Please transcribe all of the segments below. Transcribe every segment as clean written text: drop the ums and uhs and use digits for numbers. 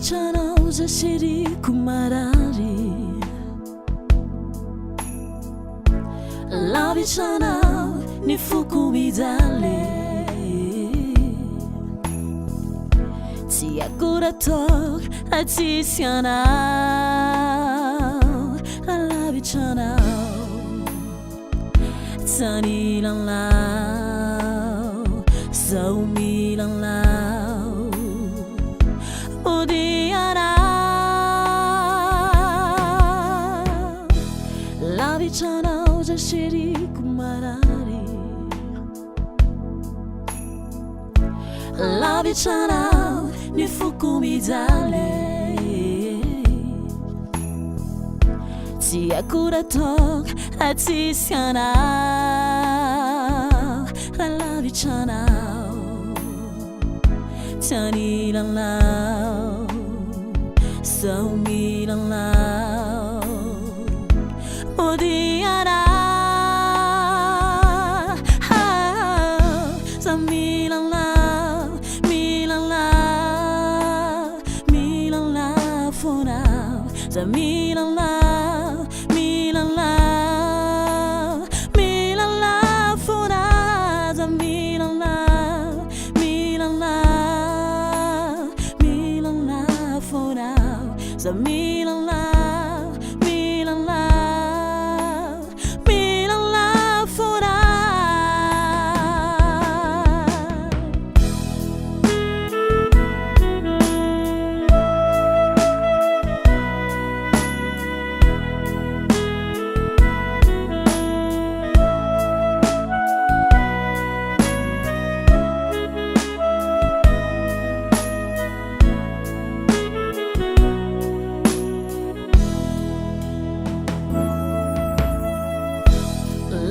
Lavichanao za shiriku marari, lavichanao ni fukumidale, ti aguratok atisianao, lavichanao tanilang lao, saumilang lao, odiana. Lavichanao za shiriku marari, lavichanao ni fukumidale, ti aguratok atisianao, lavichanao tanilang lao, saumilang lao, odiana. Milang lao, milang lao, milang lao for now. Sa milang lao, milang lao, milang lao for now. Sa milang lao, milang lao, milang lao for now. Sa milang lao, milang lao, milang lao for now.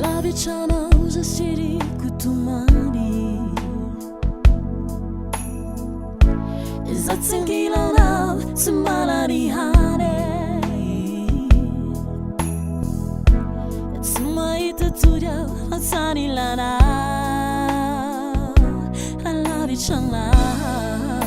Lavichanao za shiriku tumani, zatsingilang lao sumalarihane, sumaitatudyao ang sanilana, lavichanao.